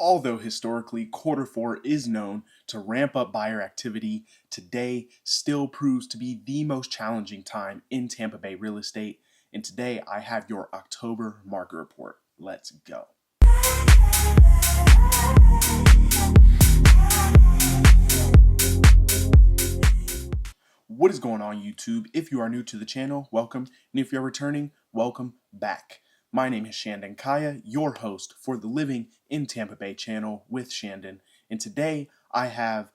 Although historically, quarter four is known to ramp up buyer activity, today still proves to be the most challenging time in Tampa Bay real estate. And today I have your October market report. Let's go. What is going on, YouTube? If you are new to the channel, welcome. And if you're returning, welcome back. My name is Shandon Kiah, your host for the Living in Tampa Bay channel with Shandon. And today I have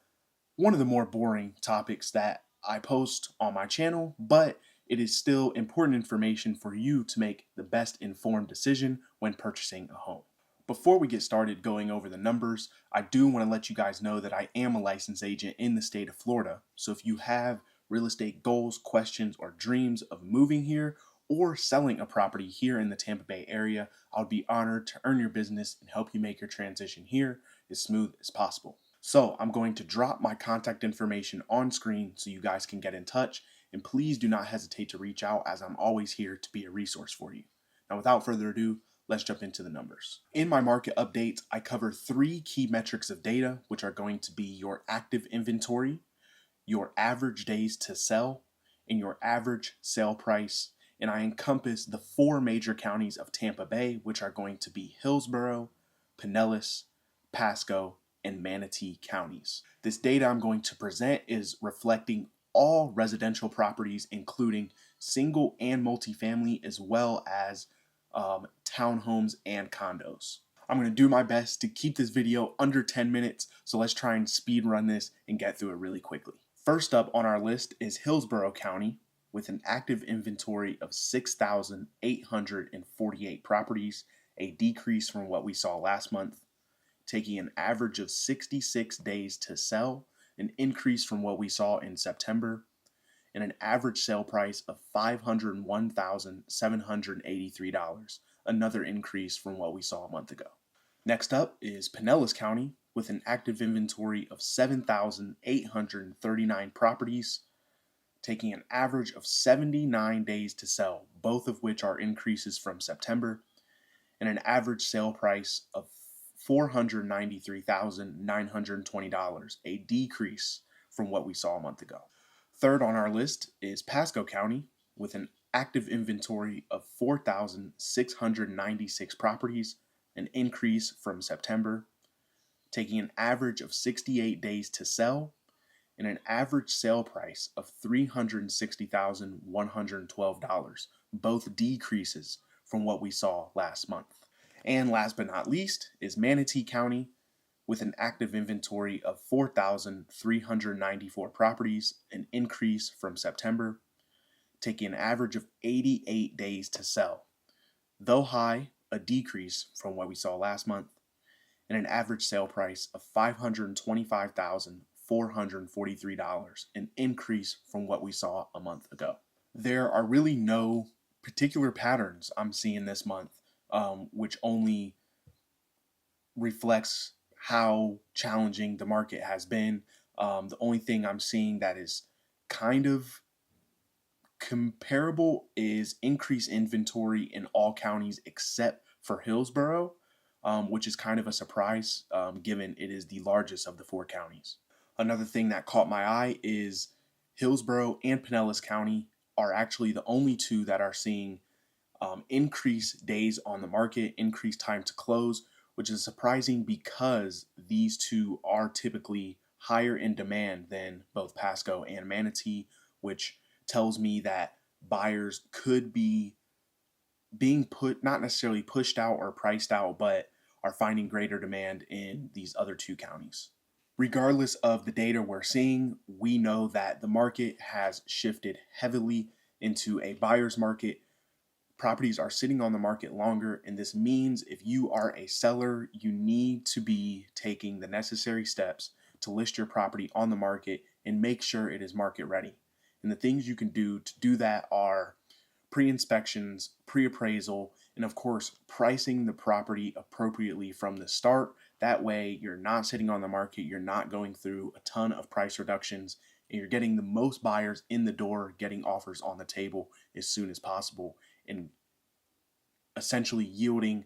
one of the more boring topics that I post on my channel, but it is still important information for you to make the best informed decision when purchasing a home. Before we get started going over the numbers, I do want to let you guys know that I am a licensed agent in the state of Florida. So if you have real estate goals, questions, or dreams of moving here or selling a property here in the Tampa Bay area, I would be honored to earn your business and help you make your transition here as smooth as possible. So I'm going to drop my contact information on screen so you guys can get in touch, and please do not hesitate to reach out, as I'm always here to be a resource for you. Now, without further ado, let's jump into the numbers. In my market updates, I cover 3 key metrics of data, which are going to be your active inventory, your average days to sell, and your average sale price. And I encompass the 4 major counties of Tampa Bay, which are going to be Hillsborough, Pinellas, Pasco, and Manatee counties. This data I'm going to present is reflecting all residential properties, including single and multifamily, as well as townhomes and condos. I'm going to do my best to keep this video under 10 minutes, so let's try and speed run this and get through it really quickly. First up on our list is Hillsborough County, with an active inventory of 6,848 properties, a decrease from what we saw last month, taking an average of 66 days to sell, an increase from what we saw in September, and an average sale price of $501,783, another increase from what we saw a month ago. Next up is Pinellas County, with an active inventory of 7,839 properties, taking an average of 79 days to sell, both of which are increases from September, and an average sale price of $493,920, a decrease from what we saw a month ago. Third on our list is Pasco County, with an active inventory of 4,696 properties, an increase from September, taking an average of 68 days to sell, and an average sale price of $360,112, both decreases from what we saw last month. And last but not least is Manatee County, with an active inventory of 4,394 properties, an increase from September, taking an average of 88 days to sell. Though high, a decrease from what we saw last month, and an average sale price of $525,443, an increase from what we saw a month ago. There are really no particular patterns I'm seeing this month, which only reflects how challenging the market has been. The only thing I'm seeing that is kind of comparable is increased inventory in all counties except for Hillsborough, which is kind of a surprise given it is the largest of the 4 counties. Another thing that caught my eye is Hillsborough and Pinellas County are actually the only 2 that are seeing increased days on the market, increased time to close, which is surprising because these 2 are typically higher in demand than both Pasco and Manatee, which tells me that buyers could be being not necessarily pushed out or priced out, but are finding greater demand in these other 2 counties. Regardless of the data we're seeing, we know that the market has shifted heavily into a buyer's market. Properties are sitting on the market longer, and this means if you are a seller, you need to be taking the necessary steps to list your property on the market and make sure it is market ready. And the things you can do to do that are pre-inspections, pre-appraisal, and of course, pricing the property appropriately from the start. That way, you're not sitting on the market, you're not going through a ton of price reductions, and you're getting the most buyers in the door, getting offers on the table as soon as possible, and essentially yielding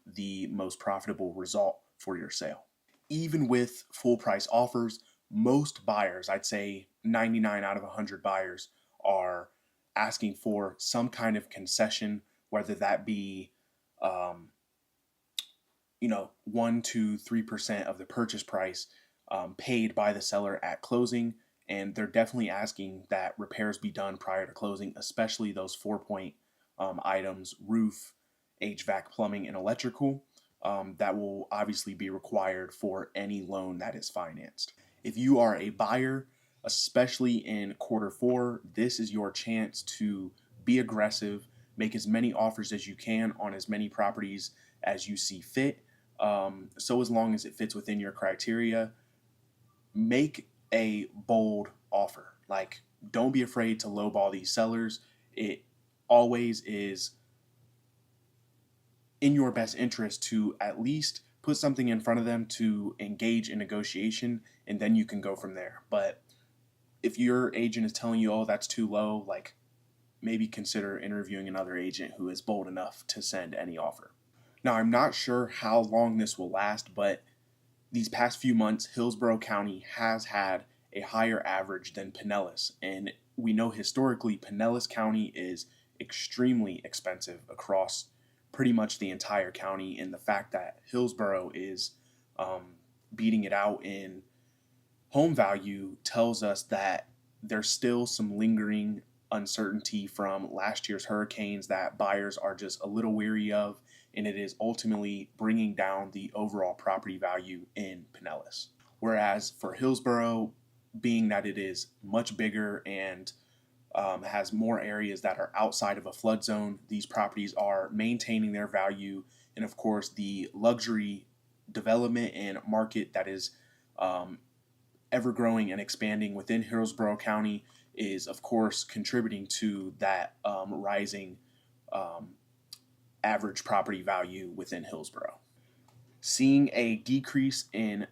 the most profitable result for your sale. Even with full price offers, most buyers, I'd say 99 out of 100 buyers, are asking for some kind of concession, whether that be, um, 1 to 3% of the purchase price paid by the seller at closing. And they're definitely asking that repairs be done prior to closing, especially those 4-point items: roof, HVAC, plumbing, and electrical. That will obviously be required for any loan that is financed. If you are a buyer, especially in quarter 4, this is your chance to be aggressive, make as many offers as you can on as many properties as you see fit. So as long as it fits within your criteria, make a bold offer. Like, don't be afraid to lowball these sellers. It always is in your best interest to at least put something in front of them to engage in negotiation, and then you can go from there. But if your agent is telling you, oh, that's too low, like, maybe consider interviewing another agent who is bold enough to send any offer. Now, I'm not sure how long this will last, but these past few months, Hillsborough County has had a higher average than Pinellas. And we know historically Pinellas County is extremely expensive across pretty much the entire county. And the fact that Hillsborough is beating it out in home value tells us that there's still some lingering uncertainty from last year's hurricanes that buyers are just a little weary of, and it is ultimately bringing down the overall property value in Pinellas. Whereas for Hillsborough, being that it is much bigger and has more areas that are outside of a flood zone, these properties are maintaining their value. And of course, the luxury development and market that is ever growing and expanding within Hillsborough County is, of course, contributing to that rising average property value within Hillsborough. Seeing a decrease in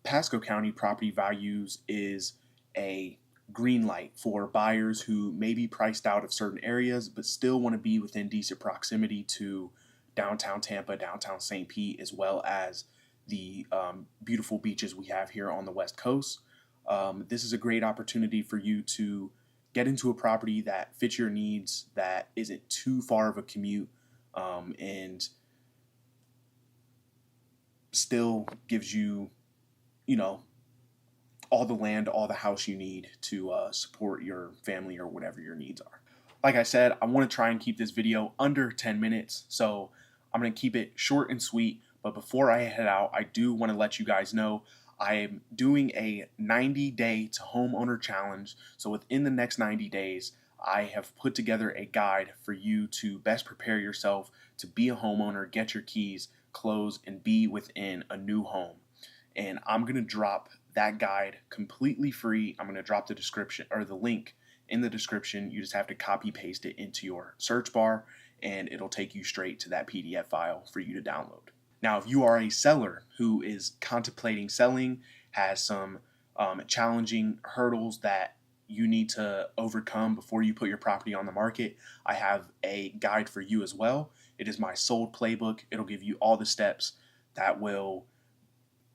Pasco County property values is a green light for buyers who may be priced out of certain areas but still want to be within decent proximity to downtown Tampa, downtown St. Pete, as well as the beautiful beaches we have here on the West Coast. This is a great opportunity for you to get into a property that fits your needs, that isn't too far of a commute, and still gives you, all the land, all the house you need to support your family or whatever your needs are. Like I said, I want to try and keep this video under 10 minutes, so I'm going to keep it short and sweet. But before I head out, I do want to let you guys know I am doing a 90-day to homeowner challenge. So within the next 90 days, I have put together a guide for you to best prepare yourself to be a homeowner, get your keys, close, and be within a new home. And I'm going to drop that guide completely free. I'm going to drop the description or the link in the description. You just have to copy paste it into your search bar and it'll take you straight to that PDF file for you to download. Now, if you are a seller who is contemplating selling, has some challenging hurdles that you need to overcome before you put your property on the market, I have a guide for you as well. It is my sold playbook. It'll give you all the steps that will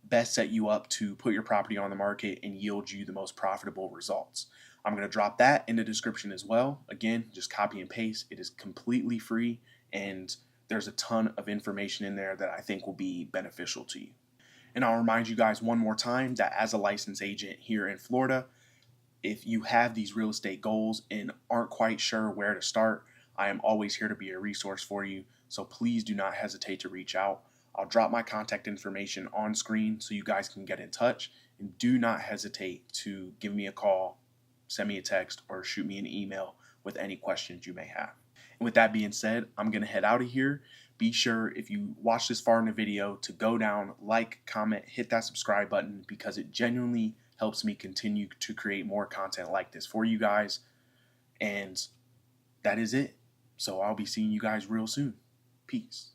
best set you up to put your property on the market and yield you the most profitable results. I'm going to drop that in the description as well. Again, just copy and paste. It is completely free, and there's a ton of information in there that I think will be beneficial to you. And I'll remind you guys one more time that as a licensed agent here in Florida, if you have these real estate goals and aren't quite sure where to start, I am always here to be a resource for you. So please do not hesitate to reach out. I'll drop my contact information on screen so you guys can get in touch. And do not hesitate to give me a call, send me a text, or shoot me an email with any questions you may have. And with that being said, I'm going to head out of here. Be sure, if you watch this far in the video, to go down, like, comment, hit that subscribe button, because it genuinely helps me continue to create more content like this for you guys. And that is it. So I'll be seeing you guys real soon. Peace.